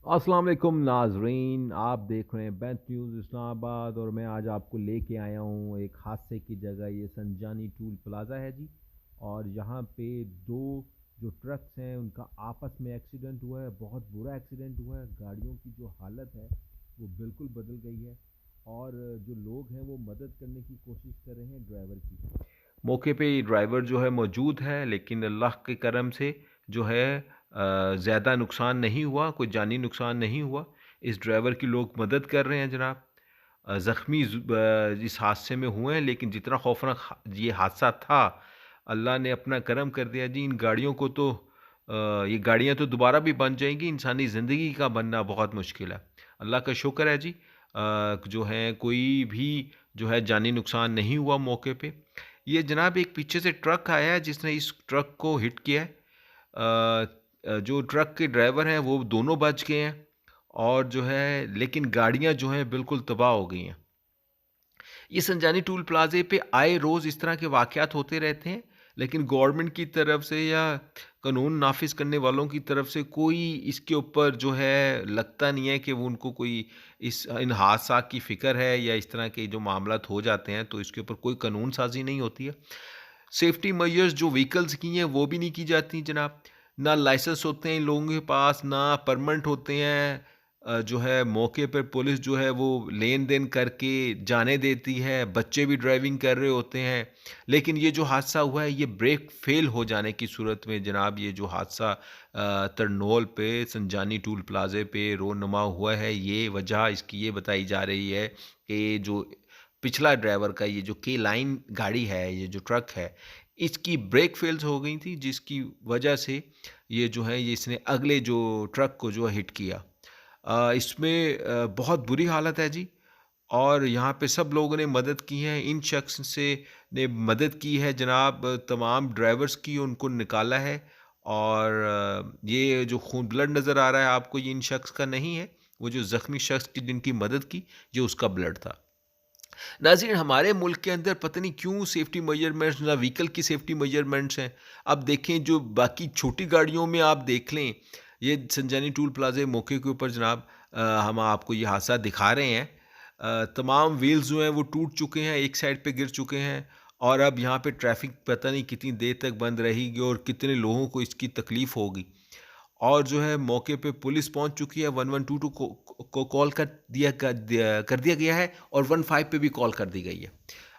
अस्सलाम वालेकुम नाजरीन, आप देख रहे हैं बैंत न्यूज़ इस्लामाबाद और मैं आज आपको लेके आया हूँ एक हादसे की जगह। ये संजानी टूल प्लाज़ा है जी। और यहाँ पे दो जो ट्रक्स हैं उनका आपस में एक्सीडेंट हुआ है। बहुत बुरा एक्सीडेंट हुआ है। गाड़ियों की जो हालत है वो बिल्कुल बदल गई है। और जो लोग हैं वो मदद करने की कोशिश कर रहे हैं ड्राइवर की। मौके पे ये ड्राइवर जो है मौजूद है, लेकिन अल्लाह के करम से जो है ज़्यादा नुकसान नहीं हुआ, कोई जानी नुकसान नहीं हुआ। इस ड्राइवर की लोग मदद कर रहे हैं जनाब। ज़ख्मी इस हादसे में हुए हैं, लेकिन जितना खौफनाक ये हादसा था, अल्लाह ने अपना करम कर दिया जी। इन गाड़ियों को तो ये गाड़ियाँ तो दोबारा भी बन जाएंगी, इंसानी ज़िंदगी का बनना बहुत मुश्किल है। अल्लाह का शुक्र है जी, जो है कोई भी जो है जानी नुकसान नहीं हुआ मौके पे। ये जनाब एक पीछे से ट्रक आया है जिसने इस ट्रक को हिट किया है। जो ट्रक के ड्राइवर हैं वो दोनों बच गए हैं, और जो है लेकिन गाड़ियां जो हैं बिल्कुल तबाह हो गई हैं। ये संजानी टूल प्लाजे पे आए रोज़ इस तरह के वाक़यात होते रहते हैं, लेकिन गवर्नमेंट की तरफ से या कानून नाफिज करने वालों की तरफ से कोई इसके ऊपर जो है लगता नहीं है कि वो उनको कोई इस इन हादसा की फ़िक्र है, या इस तरह के जो मामलात हो जाते हैं तो इसके ऊपर कोई कानून साज़ी नहीं होती है। सेफ्टी मेजर्स जो व्हीकल्स की हैं वो भी नहीं की जाती जनाब। ना लाइसेंस होते हैं इन लोगों के पास, ना परमिट होते हैं। जो है मौके पर पुलिस जो है वो लेन देन करके जाने देती है, बच्चे भी ड्राइविंग कर रहे होते हैं। लेकिन ये जो हादसा हुआ है ये ब्रेक फेल हो जाने की सूरत में जनाब, ये जो हादसा तरनोल पे संजानी टूल प्लाजे पे रोनमा हुआ है, ये वजह इसकी ये बताई जा रही है कि जो पिछला ड्राइवर का ये जो के लाइन गाड़ी है, ये जो ट्रक है, इसकी ब्रेक फेल्स हो गई थी, जिसकी वजह से ये जो है ये इसने अगले जो ट्रक को जो है हिट किया। इसमें बहुत बुरी हालत है जी। और यहाँ पे सब लोगों ने मदद की है। इन शख्स से ने मदद की है जनाब, तमाम ड्राइवर्स की, उनको निकाला है। और ये जो खून ब्लड नज़र आ रहा है आपको, ये इन शख्स का नहीं है। वो जो ज़ख्मी शख्स की जिनकी मदद की, ये उसका ब्लड था। नाज़रीन, हमारे मुल्क के अंदर पता नहीं क्यों सेफ्टी मेजरमेंट्स, ना व्हीकल की सेफ्टी मेजरमेंट्स हैं। अब देखें जो बाकी छोटी गाड़ियों में आप देख लें, ये संजानी टूल प्लाज़ा मौके के ऊपर जनाब, हम आपको ये हादसा दिखा रहे हैं। तमाम व्हील्स जो हैं वो टूट चुके हैं, एक साइड पे गिर चुके हैं। और अब यहाँ पे ट्रैफिक पता नहीं कितनी देर तक बंद रहेगी और कितने लोगों को इसकी तकलीफ़ होगी। और जो है मौके पे पुलिस पहुंच चुकी है। 1122 को कॉल कर दिया गया है, और 15 पे भी कॉल कर दी गई है।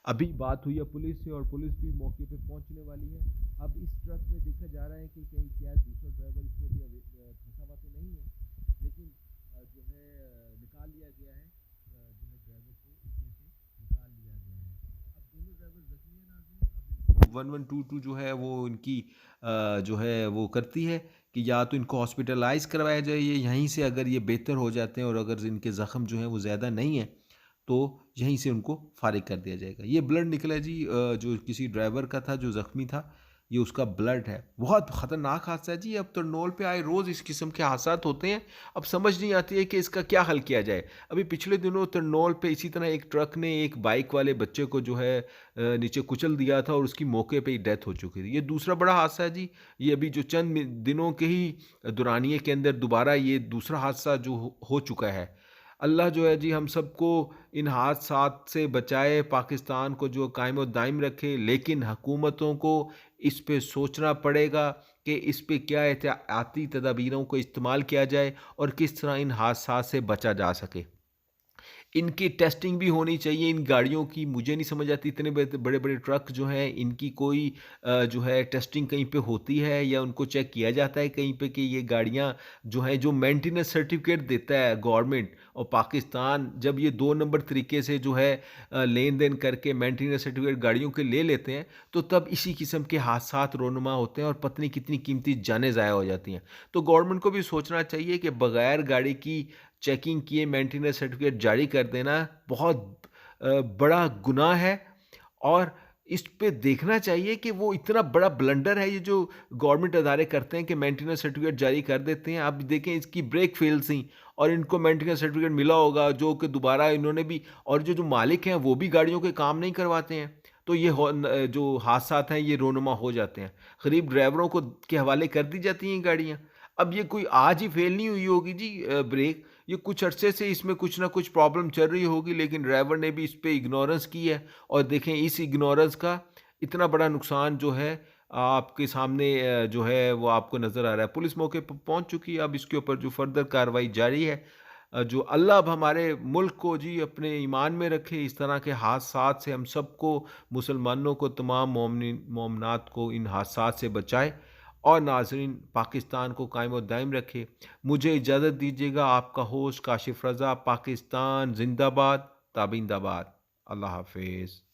अभी बात हुई है पुलिस से, और पुलिस भी मौके पे पहुंचने वाली है। अब इस ट्रक में देखा जा रहा है कि कहीं क्या दूसरा ड्राइवर इसमें भी फंसा हुआ तो नहीं है, लेकिन जो है निकाल लिया गया है। जो है ड्राइवर को इसमें से निकाल लिया गया है। अब दोनों ड्राइवर जख्मी है ना। अब 1122 जो है वो इनकी जो है वो करती है कि या तो इनको हॉस्पिटलाइज़ करवाया जाए, ये यहीं से अगर ये बेहतर हो जाते हैं और अगर इनके ज़ख्म जो हैं वो ज़्यादा नहीं है, तो यहीं से उनको फ़ारिग कर दिया जाएगा। ये ब्लड निकला है जी, जो किसी ड्राइवर का था जो ज़ख्मी था, ये उसका ब्लड है। बहुत ख़तरनाक हादसा है जी। अब तो नोल पे आए रोज़ इस किस्म के हादसात होते हैं। अब समझ नहीं आती है कि इसका क्या हल किया जाए। अभी पिछले दिनों तरनौल पे इसी तरह एक ट्रक ने एक बाइक वाले बच्चे को जो है नीचे कुचल दिया था, और उसकी मौके पे ही डेथ हो चुकी थी। ये दूसरा बड़ा हादसा है जी। ये अभी जो चंद दिनों के ही दौरानिए के अंदर दोबारा ये दूसरा हादसा जो हो चुका है। अल्लाह जो है जी हम सबको इन हादसात से बचाए, पाकिस्तान को जो कायम व दायम रखे। लेकिन हुकूमतों को इस पे सोचना पड़ेगा कि इस पे क्या एहतियाती तदाबीरों को इस्तेमाल किया जाए और किस तरह इन हादसात से बचा जा सके। इनकी टेस्टिंग भी होनी चाहिए इन गाड़ियों की। मुझे नहीं समझ आती, इतने बड़े बड़े ट्रक जो हैं इनकी कोई जो है टेस्टिंग कहीं पे होती है, या उनको चेक किया जाता है कहीं पे कि ये गाड़ियां जो हैं, जो मेंटेनेंस सर्टिफिकेट देता है गवर्नमेंट, और पाकिस्तान जब ये 2 नंबर तरीके से जो है लेन देन करके मेंटेनेंस सर्टिफिकेट गाड़ियों के ले लेते हैं, तो तब इसी किस्म के हादसात रोनुमा होते हैं और पत्नी कितनी कीमती जानें ज़ाया हो जाती हैं। तो गवर्नमेंट को भी सोचना चाहिए कि बगैर गाड़ी की चेकिंग किए मेंटेनेंस सर्टिफिकेट जारी कर देना बहुत बड़ा गुनाह है। और इस पे देखना चाहिए कि वो इतना बड़ा ब्लंडर है ये जो गवर्नमेंट अदारे करते हैं कि मेंटेनेंस सर्टिफिकेट जारी कर देते हैं। आप देखें इसकी ब्रेक फेल थी, और इनको मेंटेनेंस सर्टिफिकेट मिला होगा जो कि दोबारा इन्होंने भी, और जो जो मालिक हैं वो भी गाड़ियों के काम नहीं करवाते हैं। तो ये जो हादसात हैं ये रोनुमा हो जाते हैं। गरीब ड्राइवरों को के हवाले कर दी जाती हैं गाड़ियाँ। अब ये कोई आज ही फेल नहीं हुई होगी जी ब्रेक, ये कुछ अरसे से इसमें कुछ ना कुछ प्रॉब्लम चल रही होगी, लेकिन ड्राइवर ने भी इस पे इग्नोरेंस की है और देखें इस इग्नोरेंस का इतना बड़ा नुकसान जो है आपके सामने जो है वो आपको नज़र आ रहा है। पुलिस मौके पर पहुँच चुकी है, अब इसके ऊपर जो फर्दर कार्रवाई जारी है। जो अल्लाह अब हमारे मुल्क को जी अपने ईमान में रखे, इस तरह के हादसात से हम सबको, मुसलमानों को, तमाम मोमिन मोमनात को इन हादसात से बचाए और नाज़रीन पाकिस्तान को कायम और दायम रखे। मुझे इजाज़त दीजिएगा, आपका होस्ट काशिफ़ रज़ा। पाकिस्तान ज़िंदाबाद, ताबिंदाबाद। अल्लाह हाफ़िज़।